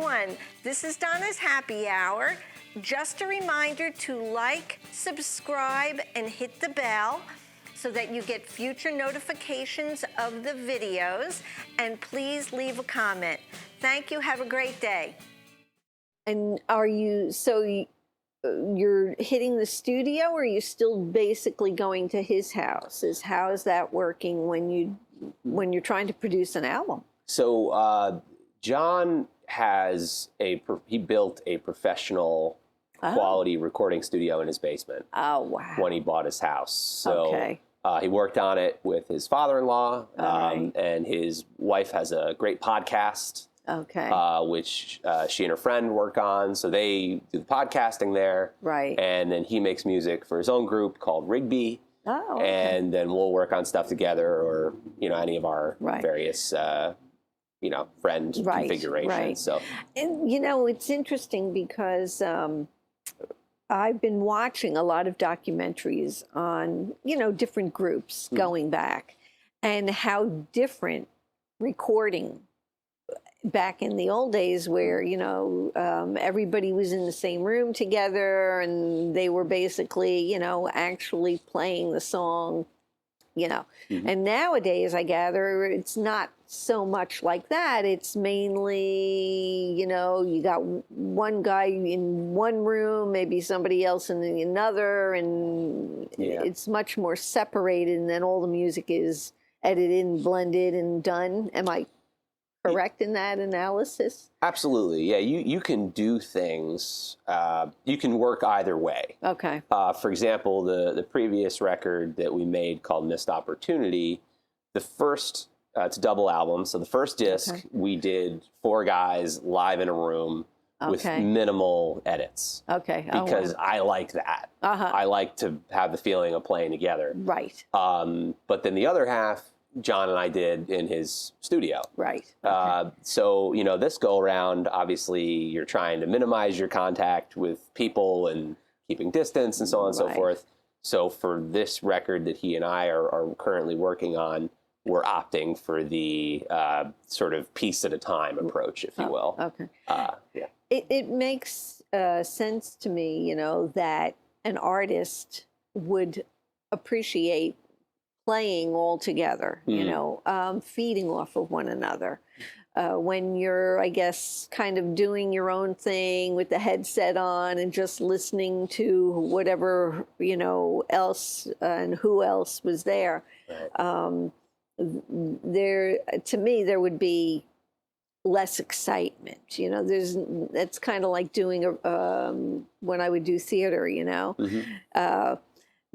everyone. This is Donna's Happy Hour. Just a reminder to like, subscribe, and hit the bell so that you get future notifications of the videos. And please leave a comment. Thank you. Have a great day. And are you, you're hitting the studio, or are you still basically going to his house? How is that working when you're trying to produce an album? So John he built a professional quality recording studio in his basement. Oh, wow. When he bought his house. So okay. He worked on it with his father-in-law, right. and his wife has a great podcast. Okay. Which she and her friend work on. So they do the podcasting there. Right. And then he makes music for his own group called Rigby. Oh, okay. And then we'll work on stuff together, or, any of our various, friend configurations. Right. So, and, it's interesting because I've been watching a lot of documentaries on, different groups going back, and how different recording back in the old days, where everybody was in the same room together, and they were basically actually playing the song, and nowadays I gather it's not so much like that. It's mainly you got one guy in one room, maybe somebody else in another, and it's much more separated, and then all the music is edited and blended and done. Am I correct in that analysis? Absolutely. Yeah, you can do things, you can work either way. Okay. For example, the previous record that we made called Missed Opportunity, the first, it's a double album, so the first disc we did 4 guys live in a room with minimal edits. Okay. Because I like that. I like to have the feeling of playing together. Right. But then the other half, John and I did in his studio. Right. So, this go around, obviously you're trying to minimize your contact with people and keeping distance and so on and so forth. So for this record that he and I are currently working on, we're opting for the sort of piece at a time approach, if you will. Okay. Yeah. It makes sense to me, that an artist would appreciate playing all together, feeding off of one another. When you're, I guess, kind of doing your own thing with the headset on and just listening to whatever, else and who else was there. Right. To me, there would be less excitement. That's kind of like doing when I would do theater,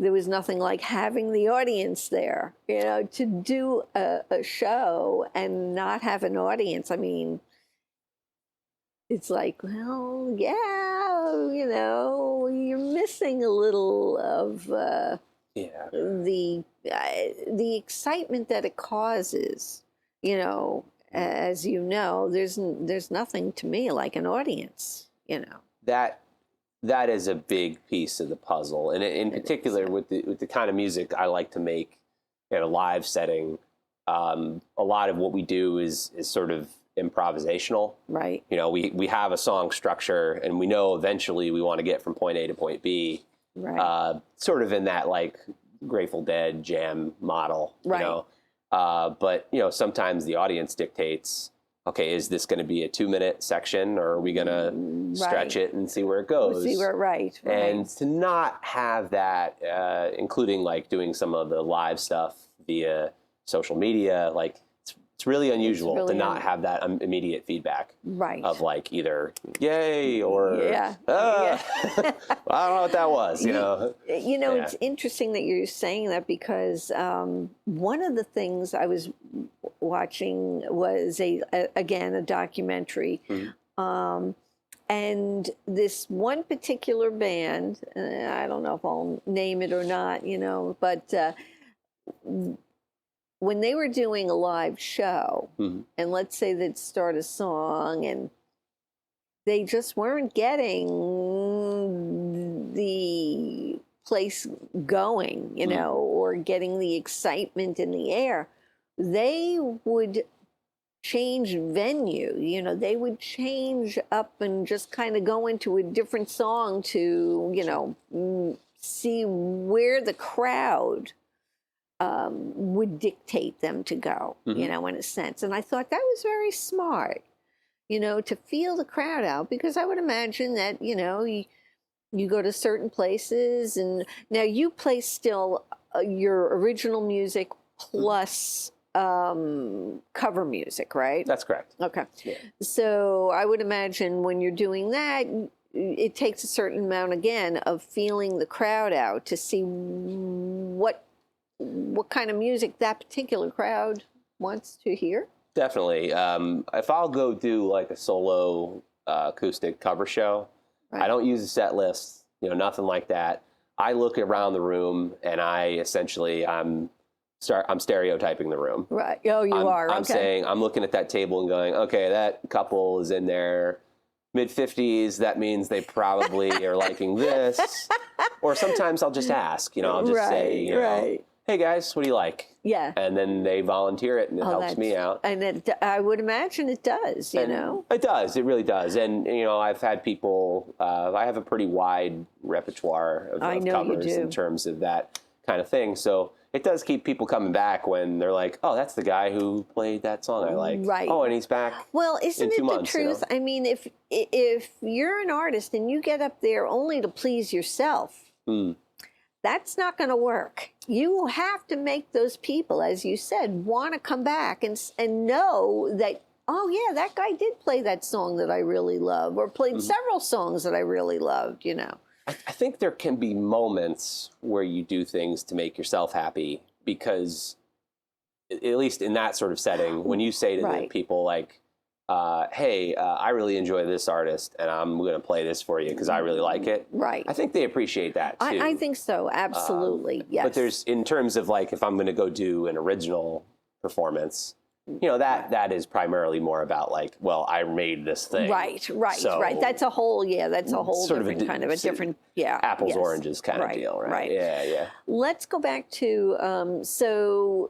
there was nothing like having the audience there, to do a show and not have an audience. I mean, it's like, well, yeah, you're missing a little of the excitement that it causes. As there's nothing to me like an audience. That is a big piece of the puzzle, and in particular with the kind of music I like to make in a live setting. A lot of what we do is sort of improvisational. Right. We have a song structure, and we know eventually we want to get from point A to point B. Right. Sort of in that like Grateful Dead jam model. Right. But sometimes the audience dictates, okay, is this going to be a 2-minute section, or are we going to stretch it and see where it goes? We'll see where, right. And to not have that, including like doing some of the live stuff via social media, like it's really unusual to not have that immediate feedback. Right. Of like either yay or well, I don't know what that was. It's interesting that you're saying that, because one of the things I was watching was again a documentary, and this one particular band, I don't know if I'll name it or not, but when they were doing a live show, and let's say they'd start a song, and they just weren't getting the place going, or getting the excitement in the air, they would change venue. You know, they would change up and just kind of go into a different song to, you know, see where the crowd would dictate them to go, you know, in a sense. And I thought that was very smart, you know, to feel the crowd out, because I would imagine that, you know, you go to certain places, and now you play still your original music plus cover music, right? That's correct. Okay. Yeah. So I would imagine when you're doing that, it takes a certain amount, again, of feeling the crowd out to see what kind of music that particular crowd wants to hear. Definitely. If I'll go do like a solo acoustic cover show, Right. I don't use a set list, you know, nothing like that. I look around the room and I'm stereotyping the room. Right. Oh, you are. I'm okay. saying, I'm looking at that table and going, okay, that couple is in their mid-50s. That means they probably are liking this. Or sometimes I'll just ask, you know, I'll just say, you know, hey guys, what do you like? Yeah. And then they volunteer it, and it helps me out. And I would imagine it does, you know? It does. It really does. And, you know, I've had people, I have a pretty wide repertoire of covers in terms of that kind of thing. So it does keep people coming back when they're like, oh, that's the guy who played that song I like. Right. Oh, and he's back. Well, isn't it the truth? You know? I mean, if you're an artist and you get up there only to please yourself, that's not going to work. You have to make those people, as you said, want to come back and know that, oh yeah, that guy did play that song that I really love, or played several songs that I really loved, you know. I think there can be moments where you do things to make yourself happy, because at least in that sort of setting, when you say to the people like, hey, I really enjoy this artist and I'm going to play this for you because I really like it. Right. I think they appreciate that too. I think so. Absolutely. Yes. But there's, in terms of like, if I'm going to go do an original performance, you know, that is primarily more about like, well, I made this thing. Right. So, that's a whole, that's a whole sort different kind of a different, apples, oranges kind of deal, right? Yeah. Let's go back to, so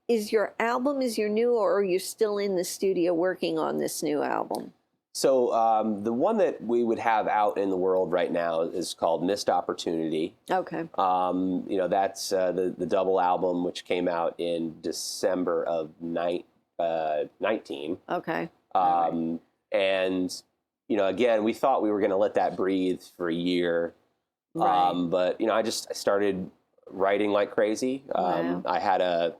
is your new, or are you still in the studio working on this new album? So the one that we would have out in the world right now is called Missed Opportunity. Okay. You know, that's the double album, which came out in December of 19. Okay. And, you know, again, we thought we were going to let that breathe for a year. Right. But, you know, I started writing like crazy. Wow.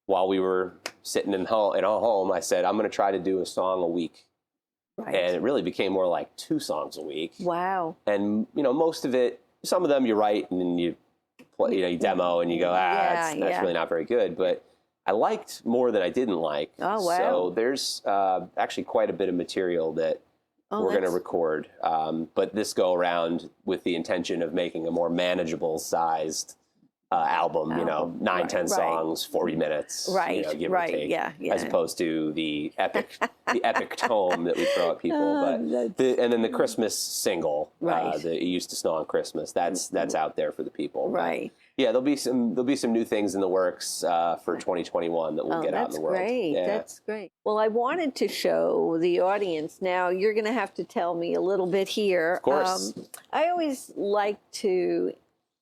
While we were sitting in our home, I said, I'm going to try to do a song a week. Right. And it really became more like 2 songs a week. Wow. And, you know, most of it, some of them you write and then you play, you know, you demo and you go, that's really not very good. But I liked more than I didn't like. Oh, wow. So there's actually quite a bit of material that we're going to record. But this go around with the intention of making a more manageable sized album, you know, 9-10 songs, 40 minutes, you know, give or take, as opposed to the epic tome that we throw at people. And then the Christmas single, the It Used to Snow on Christmas, that's out there for the people. Right. But yeah, there'll be some new things in the works for 2021 that we'll get out in the world. That's great. Yeah. That's great. Well, I wanted to show the audience. Now you're going to have to tell me a little bit here. Of course. I always like to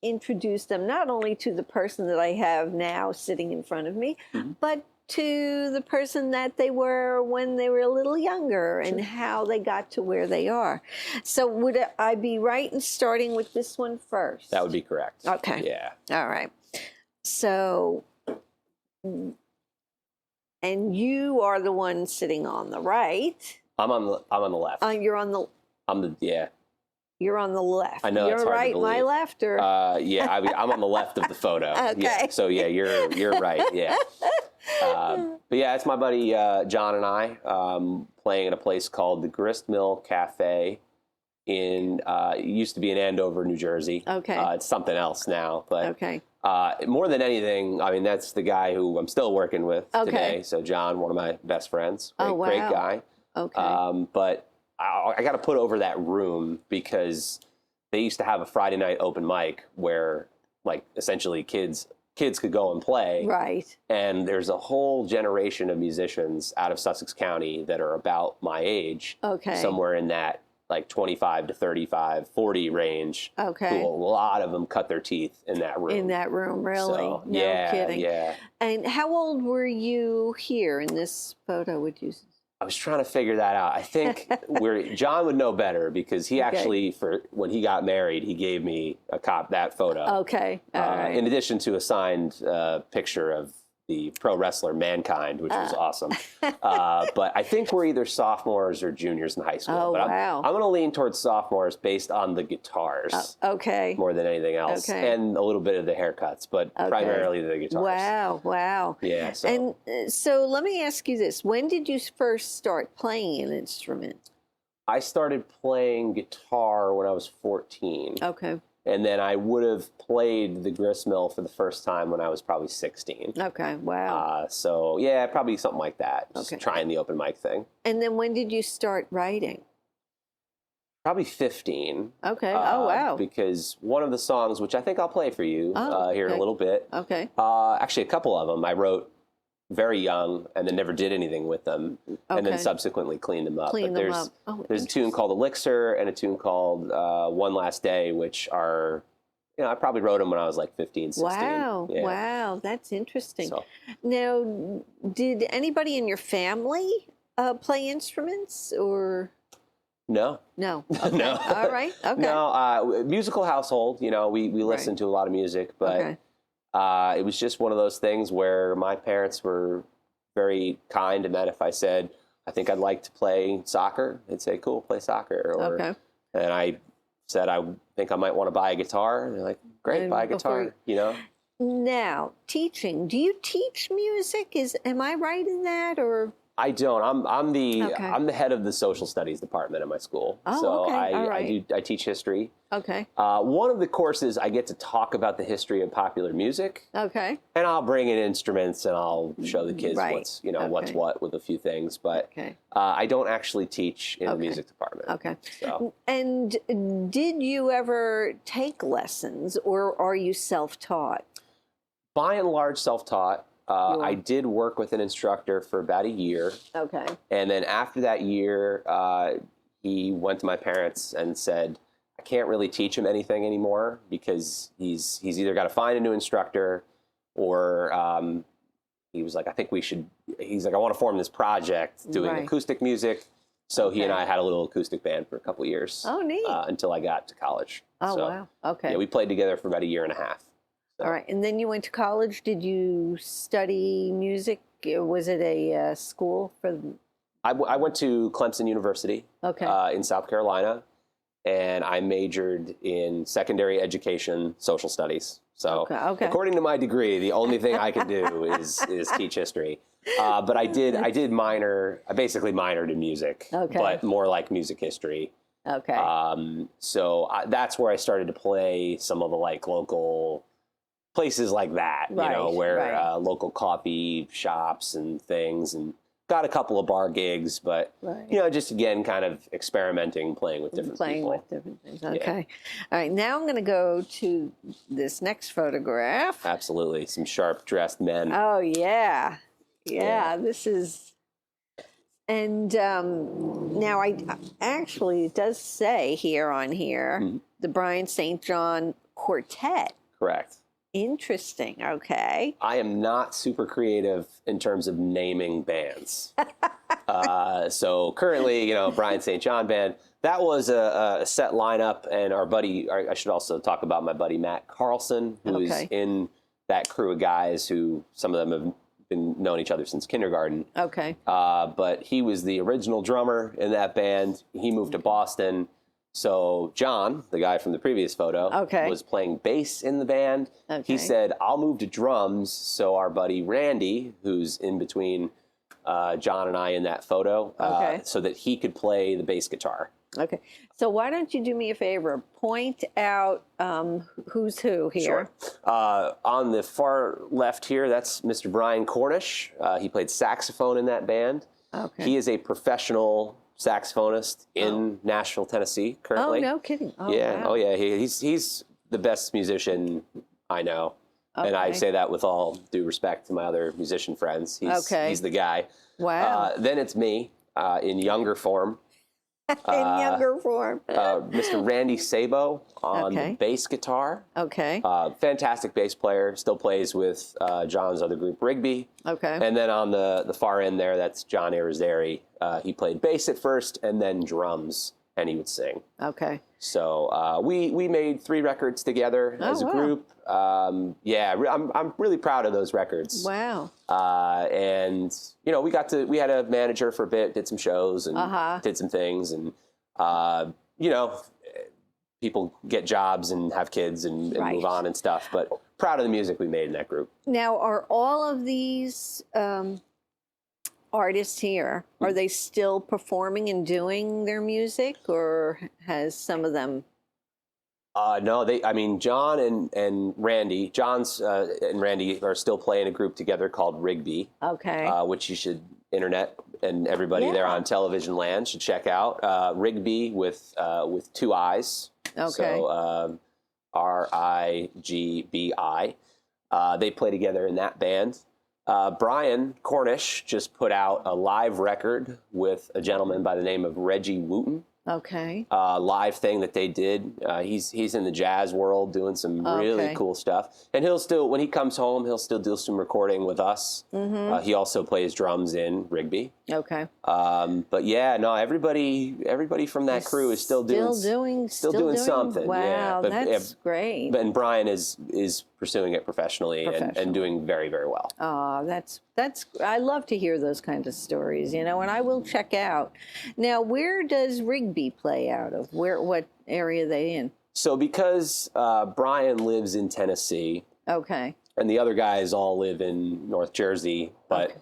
introduce them not only to the person that I have now sitting in front of me, but to the person that they were when they were a little younger and how they got to where they are. So would I be right in starting with this one first? That would be correct. Okay. Yeah. All right. So, and you are the one sitting on the right. I'm on the left. You're on the. You're on the left. I know you're it's hard right, to believe. my left, or yeah, I'm on the left of the photo. Okay. Yeah. So yeah, you're right. Yeah. But yeah, it's my buddy John and I playing at a place called the Grist Mill Cafe it used to be in Andover, New Jersey. Okay. It's something else now, but okay. More than anything, I mean, that's the guy who I'm still working with today. So John, one of my best friends, great guy. Okay. But I got to put over that room because they used to have a Friday night open mic where, like, essentially kids kids could go and play. Right. And there's a whole generation of musicians out of Sussex County that are about my age. Okay. Somewhere in that like 25 to 35, 40 range. Okay. Who a lot of them cut their teeth in that room. In that room, really? So, No yeah, kidding. yeah. And how old were you here in this photo? Would you? I was trying to figure that out. I think John would know better because he actually, when he got married, he gave me that photo. Okay. All right. In addition to a signed picture of the pro wrestler Mankind, which was awesome. But I think we're either sophomores or juniors in high school. Oh, but wow. I'm going to lean towards sophomores based on the guitars. Okay. More than anything else. Okay. And a little bit of the haircuts, but primarily the guitars. Wow, wow. Yeah. So. And so let me ask you this. When did you first start playing an instrument? I started playing guitar when I was 14. Okay. And then I would have played the gristmill for the first time when I was probably 16. Okay, wow. So, yeah, probably something like that. Just Okay. trying the open mic thing. And then when did you start writing? Probably 15. Okay, oh, wow. Because one of the songs, which I think I'll play for you here in a little bit. Okay. Actually, a couple of them I wrote very young and then never did anything with them. And then subsequently cleaned them up. Cleaned them up. There's a tune called Elixir and a tune called One Last Day, which are, I probably wrote them when I was like 15, 16. Wow, Yeah. wow, that's interesting. So. Now, did anybody in your family play instruments or? No. No. Okay. No. All right. Okay. No, musical household, we listen to a lot of music, but it was just one of those things where my parents were very kind in that if I said, I think I'd like to play soccer, they'd say, cool, play soccer. And I said, I think I might want to buy a guitar. And they're like, great, buy a guitar, Now, teaching. Do you teach music? Am I right in that, or? I don't. I'm the head of the social studies department at my school. Oh, so okay. I teach history. Okay. One of the courses I get to talk about the history of popular music. Okay. And I'll bring in instruments and I'll show the kids what's what's what with a few things. But I don't actually teach in the music department. Okay. So. And did you ever take lessons, or are you self-taught? By and large, self-taught. I did work with an instructor for about a year. Okay. And then after that year, he went to my parents and said, I can't really teach him anything anymore because he's either got to find a new instructor or he was like, he's like, I want to form this project doing acoustic music. So he and I had a little acoustic band for a couple of years. Oh, neat. Until I got to college. Oh, so, wow. Okay. Yeah, we played together for about a year and a half. So. All right. And then you went to college. Did you study music? Was it a school for? I went to Clemson University in South Carolina, and I majored in secondary education, social studies. So according to my degree, the only thing I could do is teach history. But I basically minored in music, but more like music history. Okay. So that's where I started to play some of the like local places like that, where local coffee shops and things, and got a couple of bar gigs, but just again, kind of experimenting, playing with different people. With different things. Okay. All right. Now I'm going to go to this next photograph. Absolutely, some sharp dressed men. Oh yeah. This is, and now I actually, it does say on here the Brian St. John Quartet. Correct. Interesting. Okay. I am not super creative in terms of naming bands. So currently, Brian St. John Band, that was a set lineup. And I should also talk about my buddy Matt Carlson, who's in that crew of guys who some of them have been known each other since kindergarten. Okay. But he was the original drummer in that band. He moved to Boston. So John, the guy from the previous photo, was playing bass in the band. He said, I'll move to drums. So our buddy Randy, who's in between John and I in that photo, so that he could play the bass guitar. Okay. So why don't you do me a favor? Point out who's who here. Sure. On the far left here, that's Mr. Brian Cornish. He played saxophone in that band. Okay. He is a professional saxophonist in Nashville, Tennessee, currently. Oh, no kidding. Wow. Oh, yeah. He's the best musician I know. And I Okay. say that with all due respect to my other musician friends. He's the guy. Wow. Then it's me in younger form. In younger form. Mr. Randy Sabo on the Okay. bass guitar. Okay. Fantastic bass player. Still plays with John's other group, Rigby. Okay. And then on the far end there, that's John Irizarry. He played bass at first and then drums, and he would sing. Okay. So we made 3 records together as a wow. group. I'm really proud of those records. Wow. And we had a manager for a bit, did some shows and did some things, and people get jobs and have kids and Right. move on and stuff. But proud of the music we made in that group. Now, are all of these artists here, are they still performing and doing their music, or has some of them? No, John and Randy, and Randy are still playing a group together called Rigby, Okay. which you should, internet and everybody there Yeah. on television land should check out. Rigby with 2 I's. Okay. So Rigbi. They play together in that band. Brian Cornish just put out a live record with a gentleman by the name of Reggie Wooten. Okay. Live thing that they did. He's in the jazz world doing some really Okay. cool stuff. And he'll still, when he comes home, he'll still do some recording with us. Mm-hmm. He also plays drums in Rigby. Okay. But yeah, no, everybody from that crew is still doing something. Wow, Yeah. But, that's great. and Brian is pursuing it professionally and doing very, very well. Oh, that's I love to hear those kinds of stories, and I will check out. Now, where does Rigby play out of? What area are they in? So because Brian lives in Tennessee, Okay. and the other guys all live in North Jersey, but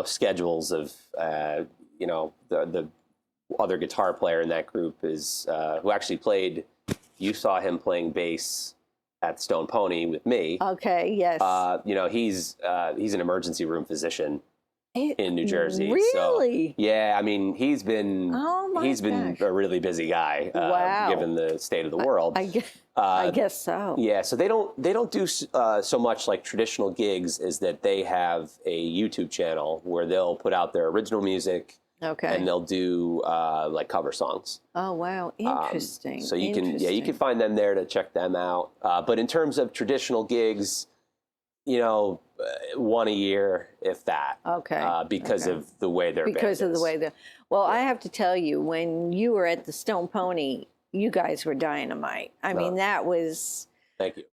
schedules of the other guitar player in that group is who actually played. You saw him playing bass at Stone Pony with me. Okay. Yes. He's an emergency room physician in New Jersey. Really? So, yeah, he's been gosh. a really busy guy Wow. given the state of the world. I guess so. Yeah, so they don't do so much like traditional gigs, is that they have a YouTube channel where they'll put out their original music. Okay. And they'll do like cover songs. Oh wow, interesting. So you can find them there to check them out. But in terms of traditional gigs, 1 a year, if that. Okay. Because of the way their because band of the is. way the. Well, I have to tell you, when you were at the Stone Pony, you guys were dynamite. I mean, that was. Thank you.